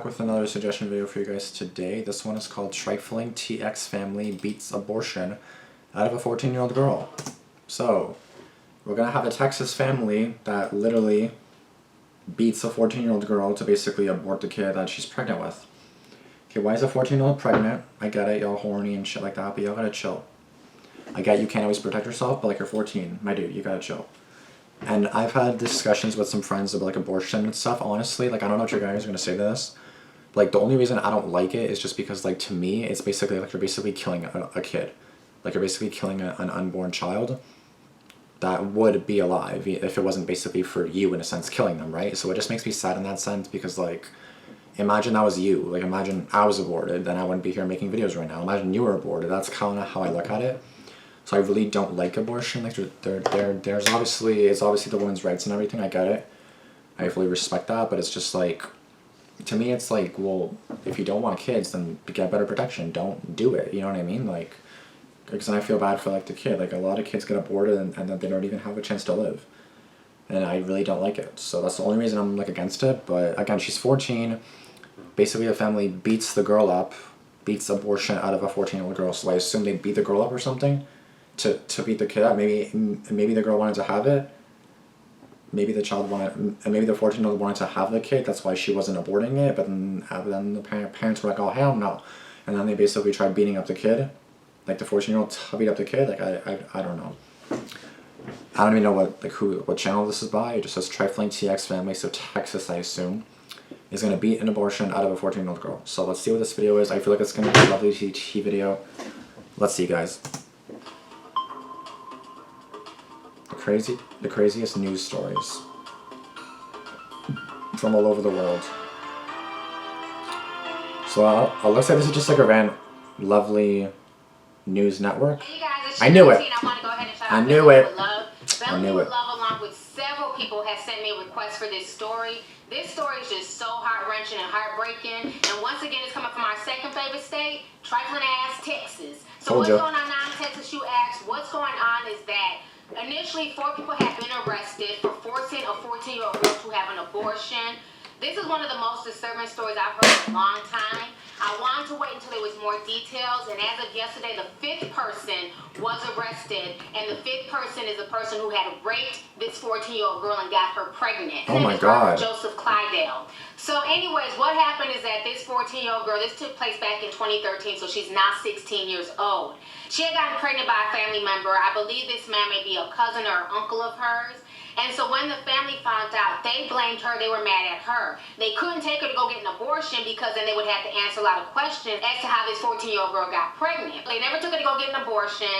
back with another suggestion video for you guys today. This one is called Trifling, TX Family Beats Abortion Out of a 14-year-old Girl. So, we're going to have a Texas family that literally beats a 14-year-old girl to basically abort the kid that she's pregnant with. Okay, why is a 14-year-old pregnant? I get it, y'all horny and shit like that, but y'all gotta chill. I get you can't always protect yourself, but like you're 14, my dude, you gotta chill. And I've had discussions with some friends about like abortion and stuff, honestly. Like, I don't know what you guys are gonna say to this. But, like, the only reason I don't like it is just because, like, to me, it's basically like you're basically killing a kid. Like, you're basically killing an unborn child that would be alive if it wasn't basically for you, in a sense, killing them, right? So it just makes me sad in that sense because, like, imagine that was you. Like, imagine I was aborted, then I wouldn't be here making videos right now. Imagine you were aborted. That's kind of how I look at it. So I really don't like abortion. Like, there's obviously, it's obviously the woman's rights and everything. I get it. I fully respect that, but it's just like, to me, it's like, well, if you don't want kids, then get better protection. Don't do it. You know what I mean? Like, because then I feel bad for, like, the kid. Like, a lot of kids get aborted and then they don't even have a chance to live. And I really don't like it. So that's the only reason I'm, like, against it. But, again, she's 14. Basically, the family beats the girl up, beats abortion out of a 14-year-old girl. So I assume they beat the girl up or something to beat the kid up. Maybe the girl wanted to have it. Maybe the child wanted, maybe the 14-year-old wanted to have the kid. That's why she wasn't aborting it. But then the parents were like, oh, hell no. And then they basically tried beating up the kid. Like, the 14-year-old beat up the kid. Like, I don't know. I don't even know what channel this is by. It just says Trifling TX Family, so Texas, I assume, is going to beat an abortion out of a 14-year-old girl. So let's see what this video is. I feel like it's going to be a lovely TT video. Let's see, guys. The craziest news stories from all over the world. So it looks like this is just like a random, lovely news network. Hey guys, I knew it. I knew it. I knew it. Love, along with several people, has sent me a request for this story. This story is just so heart-wrenching and heartbreaking. And once again, it's coming from our second favorite state, trifling ass Texas. So what's going on now in Texas, you ask? What's going on is that initially 4 people have been arrested for forcing a 14-year-old girl to have an abortion. This is one of the most disturbing stories I've heard in a long time. I wanted to wait until there was more details, and as of yesterday, the 5th person was arrested, and the 5th person is a person who had raped this 14-year-old girl and got her pregnant. Oh my God. Joseph Clydale. So anyways, what happened is that this 14-year-old girl, this took place back in 2013, so she's now 16 years old. She had gotten pregnant by a family member. I believe this man may be a cousin or uncle of hers. And so when the family found out, they blamed her. They were mad at her. They couldn't take her to go get an abortion because then they would have to answer a lot of questions as to how this 14-year-old girl got pregnant. They never took her to go get an abortion.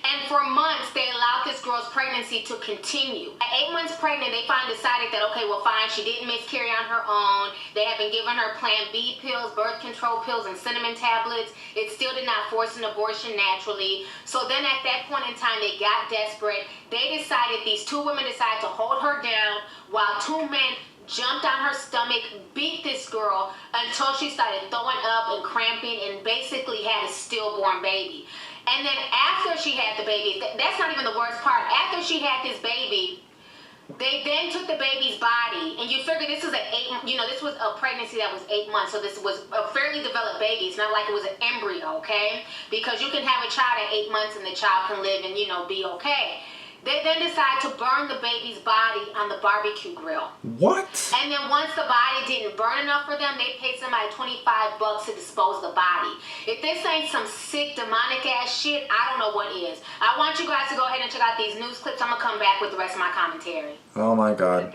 And for months, they allowed this girl's pregnancy to continue. At 8 months pregnant, they finally decided that, okay, well, fine, she didn't miscarry on her own. They have been giving her Plan B pills, birth control pills, and cinnamon tablets. It still did not force an abortion naturally. So then at that point in time, they got desperate. These 2 women decided to hold her down while 2 men jumped on her stomach, beat this girl until she started throwing up and cramping and basically had a stillborn baby. And then after she had the baby, that's not even the worst part. After she had this baby, they then took the baby's body, and you figure this is this was a pregnancy that was 8 months, so this was a fairly developed baby. It's not like it was an embryo, okay? Because you can have a child at 8 months and the child can live and, be okay. They then decide to burn the baby's body on the barbecue grill. What? And then once the body didn't burn enough for them, they paid somebody $25 to dispose of the body. If this ain't some sick, demonic ass shit, I don't know what is. I want you guys to go ahead and check out these news clips. I'm gonna come back with the rest of my commentary. Oh my God.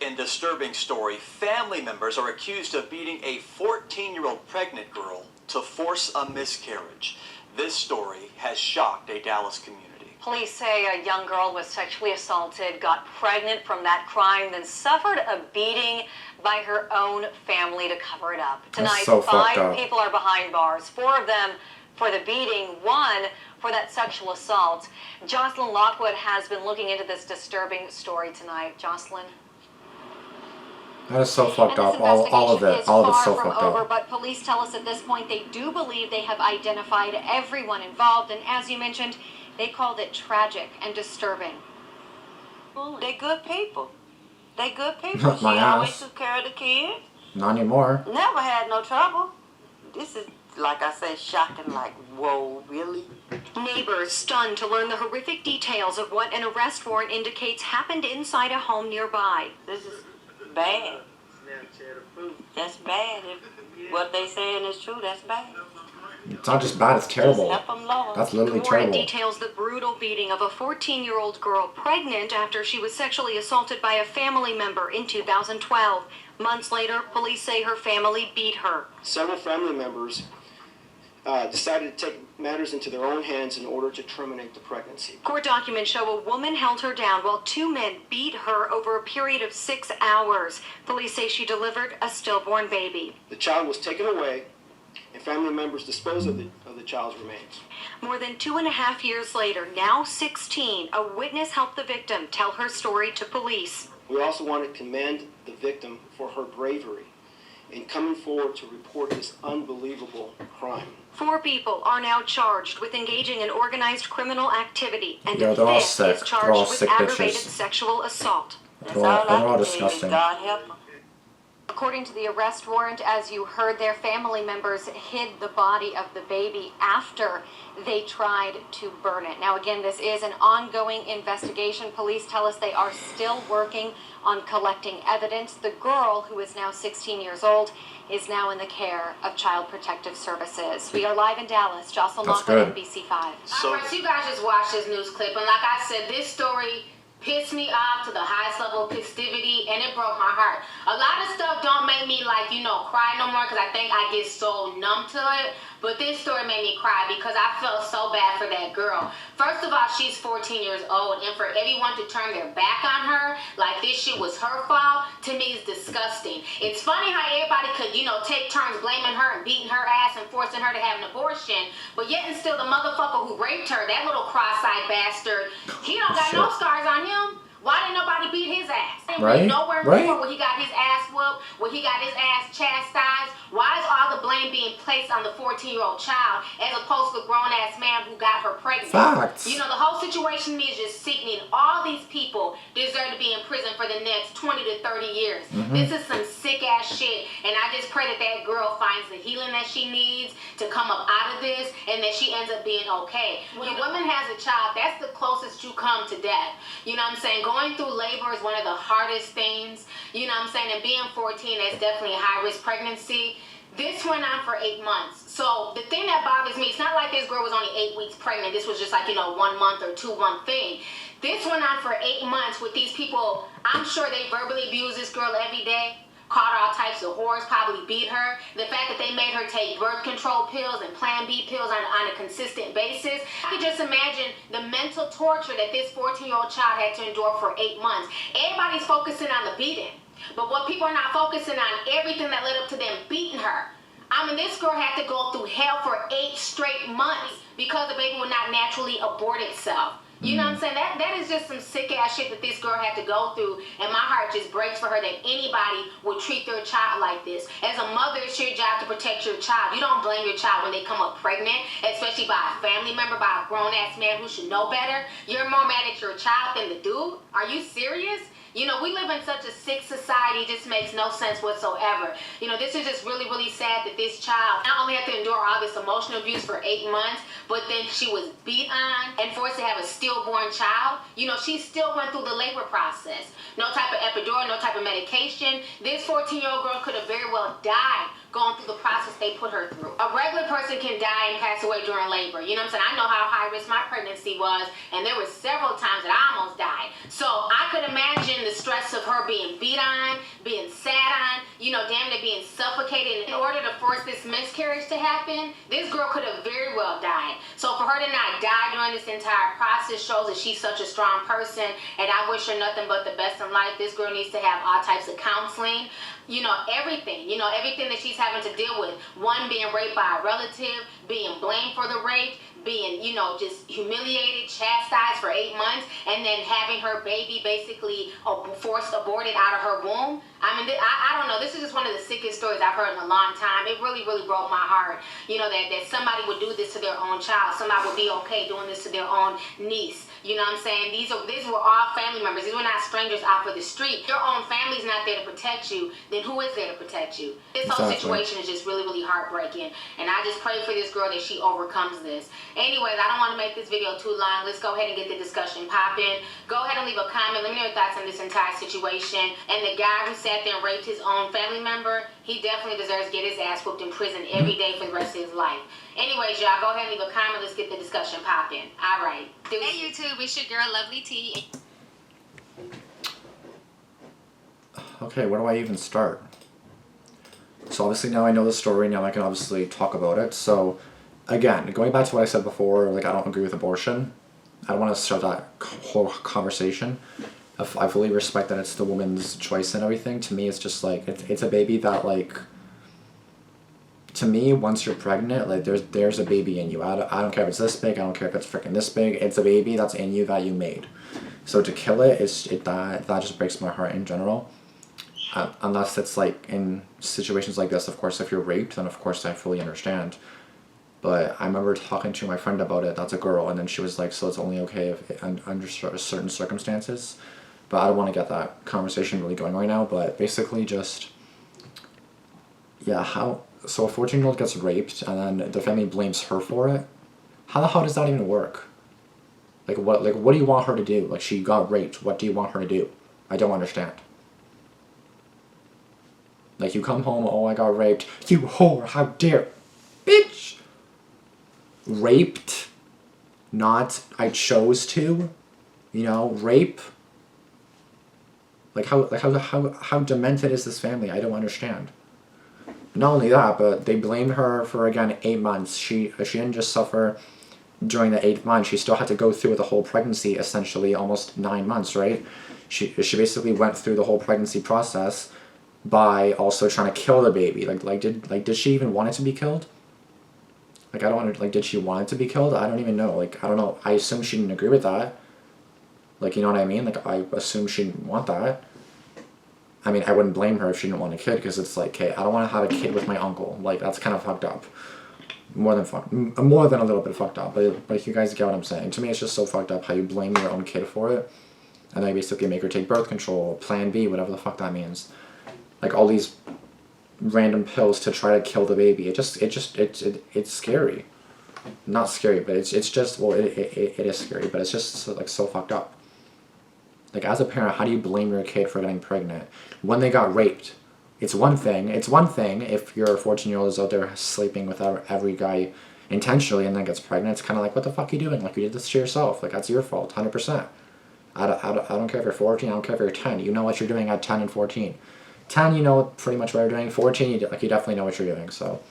In disturbing story, family members are accused of beating a 14-year-old pregnant girl to force a miscarriage. This story has shocked a Dallas community. Police say a young girl was sexually assaulted, got pregnant from that crime, then suffered a beating by her own family to cover it up. Tonight, so 5 people are behind bars, 4 of them for the beating, 1 for that sexual assault. Jocelyn Lockwood has been looking into this disturbing story tonight. Jocelyn? That is so fucked up. All of it's so fucked up. But police tell us at this point they do believe they have identified everyone involved, and as you mentioned, they called it tragic and disturbing. They good people. They good people. She My always ass. took care of the kids. Not anymore. Never had no trouble. This is, like I said, shocking, like, whoa, really? Neighbors stunned to learn the horrific details of what an arrest warrant indicates happened inside a home nearby. This is bad. That's bad. If what they saying is true, that's bad. It's not just bad, it's terrible. Just help them, Lord. That's literally The warrant terrible. details the brutal beating of a 14-year-old girl pregnant after she was sexually assaulted by a family member in 2012. Months later, police say her family beat her. Several family members decided to take matters into their own hands in order to terminate the pregnancy. Court documents show a woman held her down while two men beat her over a period of 6 hours. Police say she delivered a stillborn baby. The child was taken away, and family members disposed of the child's remains. More than 2.5 years later, now 16, a witness helped the victim tell her story to police. We also want to commend the victim for her bravery in coming forward to report this unbelievable crime. 4 people are now charged with engaging in organized criminal activity, and Yeah, the they're all 5th sick. is They're all charged with sick aggravated bitches. sexual assault. That's They're all all I can tell you. disgusting. God help them. According to the arrest warrant, as you heard, their family members hid the body of the baby after they tried to burn it. Now, again, this is an ongoing investigation. Police tell us they are still working on collecting evidence. The girl, who is now 16 years old, is now in the care of Child Protective Services. We are live in Dallas. Jocelyn That's Lockwood, good. NBC5. So- Alright, so you guys just watched this news clip, and like I said, this story pissed me off to the highest level of festivity, and it broke my heart. A lot of stuff don't make me, like, cry no more, because I think I get so numb to it. But this story made me cry because I felt so bad for that girl. First of all, she's 14 years old, and for everyone to turn their back on her, like this shit was her fault, to me is disgusting. It's funny how everybody could, take turns blaming her and beating her ass and forcing her to have an abortion, but yet and still the motherfucker who raped her, that little cross-eyed bastard, he don't got no scars on him. Why didn't nobody beat his ass? Right, Nowhere right. before when he got his ass whooped, when he got his ass chastised. Why is all the blame being placed on the 14-year-old child as opposed to the grown-ass man who got her pregnant? Facts. The whole situation to me is just sickening. All these people deserve to be in prison for the next 20 to 30 years. This is some sick-ass shit, and I just pray that that girl finds the healing that she needs to come up out of this, and that she ends up being okay. When a woman has a child, that's the closest you come to death. You know what I'm saying? Going through labor is one of the hardest things. You know what I'm saying? And being 14, that's definitely a high-risk pregnancy. This went on for 8 months. So the thing that bothers me, it's not like this girl was only 8 weeks pregnant. This was just like, 1 month or 2 month thing. This went on for 8 months with these people. I'm sure they verbally abuse this girl every day. Called her all types of whores, probably beat her. The fact that they made her take birth control pills and Plan B pills on a consistent basis. I could just imagine the mental torture that this 14-year-old child had to endure for 8 months. Everybody's focusing on the beating. But what people are not focusing on, everything that led up to them beating her. I mean, this girl had to go through hell for 8 straight months because the baby would not naturally abort itself. You know what I'm saying? That is just some sick-ass shit that this girl had to go through, and my heart just breaks for her that anybody would treat their child like this. As a mother, it's your job to protect your child. You don't blame your child when they come up pregnant, especially by a family member, by a grown-ass man who should know better. You're more mad at your child than the dude? Are you serious? We live in such a sick society, it just makes no sense whatsoever. This is just really, really sad that this child not only had to endure all this emotional abuse for 8 months, but then she was beat on and forced to have a stillborn child. She still went through the labor process. No type of epidural, no type of medication. This 14-year-old girl could have very well died going through the process they put her through. A regular person can die and pass away during labor. You know what I'm saying? I know how high risk my pregnancy was, and there were several times that I almost died. So I could imagine the stress of her being beat on, being sat on, damn near being suffocated. In order to force this miscarriage to happen, this girl could have very well died. So for her to not die during this entire process shows that she's such a strong person, and I wish her nothing but the best in life. This girl needs to have all types of counseling. Everything that she's having to deal with. One, being raped by a relative, being blamed for the rape, being you know, just humiliated, chastised for 8 months, and then having her baby basically forced aborted out of her womb. I mean, I don't know. This is just one of the sickest stories I've heard in a long time. It really, really broke my heart, you know, that somebody would do this to their own child. Somebody would be okay doing this to their own niece. You know what I'm saying? These were all family members. These were not strangers out for the street. Your own family's not there to protect you. Then who is there to protect you? This whole situation is just really, really heartbreaking. And I just pray for this girl that she overcomes this. Anyways, I don't want to make this video too long. Let's go ahead and get the discussion popping. Go ahead and leave a comment. Let me know your thoughts on this entire situation. And the guy who sat there and raped his own family member, he definitely deserves to get his ass whooped in prison every day for the rest of his life. Anyways, y'all, go ahead and leave a comment. Let's get the discussion popping. All right. Hey, YouTube. It's your girl, Lovely T. Okay, where do I even start? So obviously now I know the story, now I can obviously talk about it. So again, going back to what I said before, like I don't agree with abortion. I don't want to start that whole conversation. I fully respect that it's the woman's choice and everything. To me, it's just like, it's a baby that like, to me, once you're pregnant, like there's a baby in you. I don't care if it's this big, I don't care if it's freaking this big, it's a baby that's in you that you made. So to kill it, that just breaks my heart in general. Unless it's like in situations like this, of course, if you're raped, then of course I fully understand. But I remember talking to my friend about it, that's a girl, and then she was like, so it's only okay if under certain circumstances. But I don't want to get that conversation really going right now, but basically just, yeah, so a 14-year-old gets raped, and then the family blames her for it? How the hell does that even work? Like what do you want her to do? Like, she got raped, what do you want her to do? I don't understand. Like, you come home, oh, I got raped. You whore, how dare. Bitch! Raped. Not, I chose to. You know, rape. Like, how demented is this family? I don't understand. Not only that, but they blame her for, again, 8 months. She didn't just suffer during the 8th month. She still had to go through the whole pregnancy, essentially, almost 9 months, right? She basically went through the whole pregnancy process by also trying to kill the baby. Did she even want it to be killed? Like, I don't did she want it to be killed? I don't even know. Like, I don't know. I assume she didn't agree with that. Like, you know what I mean? Like, I assume she didn't want that. I mean, I wouldn't blame her if she didn't want a kid, because it's like, hey, I don't want to have a kid with my uncle. Like, that's kind of fucked up. More than a little bit fucked up. But you guys get what I'm saying. To me, it's just so fucked up how you blame your own kid for it, and then you basically make her take birth control, Plan B, whatever the fuck that means. Like, all these random pills to try to kill the baby. It's scary. Not scary, but it's just, well, it is scary, but it's just so fucked up. Like, as a parent, how do you blame your kid for getting pregnant when they got raped? It's one thing if your 14-year-old is out there sleeping with every guy intentionally and then gets pregnant. It's kind of like, what the fuck are you doing? Like, you did this to yourself. Like, that's your fault, 100%. I don't care if you're 14, I don't care if you're 10. You know what you're doing at 10 and 14. 10, you know pretty much what you're doing. 14, you definitely know what you're doing. So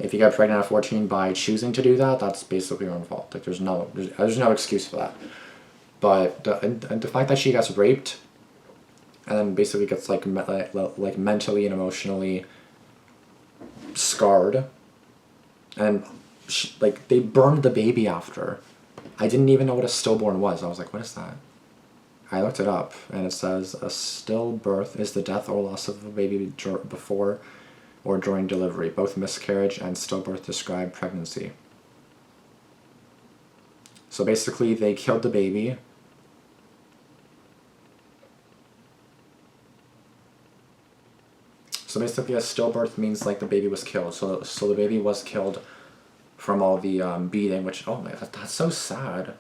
if you get pregnant at 14 by choosing to do that, that's basically your own fault. Like, there's no excuse for that. But the fact that she gets raped and then basically gets like mentally and emotionally scarred, and they burned the baby after. I didn't even know what a stillborn was. I was like, what is that? I looked it up, and it says a stillbirth is the death or loss of a baby before or during delivery. Both miscarriage and stillbirth describe pregnancy. So basically, they killed the baby. So basically, a stillbirth means like the baby was killed. So the baby was killed from all the beating, which, oh man, that's so sad.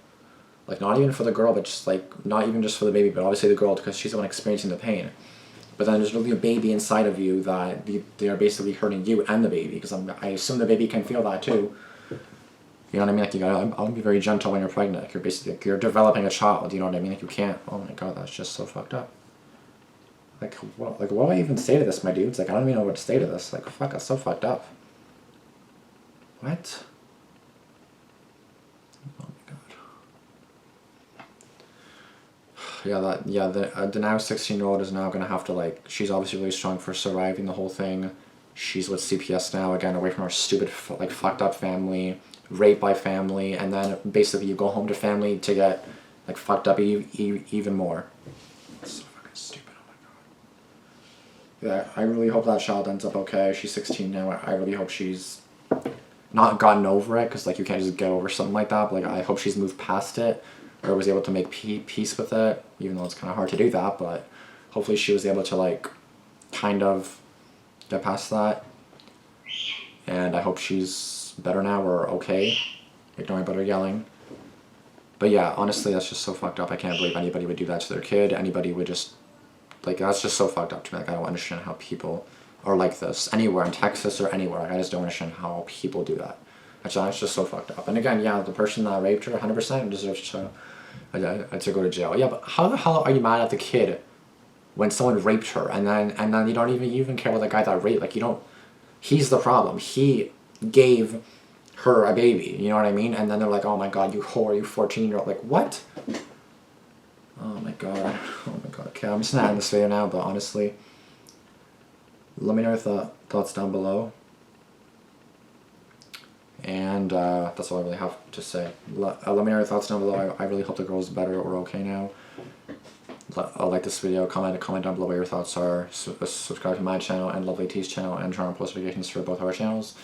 Like, not even for the girl, but just like, not even just for the baby, but obviously the girl, because she's the one experiencing the pain. But then there's really a baby inside of you that they are basically hurting you and the baby, because I assume the baby can feel that too. You know what I mean? Like, I'll be very gentle when you're pregnant. Like, you're developing a child. You know what I mean? Like, you can't. Oh my god, that's just so fucked up. Like, what do I even say to this, my dudes? Like, I don't even know what to say to this. Like, fuck, that's so fucked up. What? Oh my god. Yeah, the now 16-year-old is now gonna have to, like, she's obviously really strong for surviving the whole thing. She's with CPS now, again, away from her stupid, like, fucked up family. raped by family, and then basically you go home to family to get like fucked up even more. That's so fucking stupid. Oh my god. Yeah, I really hope that child ends up okay. She's 16 now. I really hope she's not gotten over it, because like you can't just get over something like that. But like I hope she's moved past it, or was able to make peace with it, even though it's kind of hard to do that. But hopefully she was able to like kind of get past that. And I hope she's better now, or okay, ignoring better yelling. But yeah, honestly, that's just so fucked up. I can't believe anybody would do that to their kid. Anybody would just, like, that's just so fucked up to me. Like, I don't understand how people are like this anywhere in Texas or anywhere. Like, I just don't understand how people do that. That's just so fucked up. And again, yeah, the person that raped her 100% deserves to go to jail. Yeah, but how the hell are you mad at the kid when someone raped her, and then you don't even care about the guy that raped? Like, you don't. He's the problem. He gave her a baby, you know what I mean? And then they're like, oh my god, you whore, you 14-year-old. Like, what? Oh my god. Oh my god. Okay, I'm just gonna end this video now, but honestly, let me know your thoughts down below. And that's all I really have to say. Let me know your thoughts down below. I really hope the girl's better or okay now. Like this video, comment down below what your thoughts are. Subscribe to my channel and Lovelity's channel, and turn on post notifications for both our channels,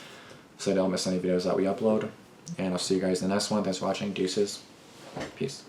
so you don't miss any videos that we upload. And I'll see you guys in the next one. Thanks for watching. Deuces. Peace.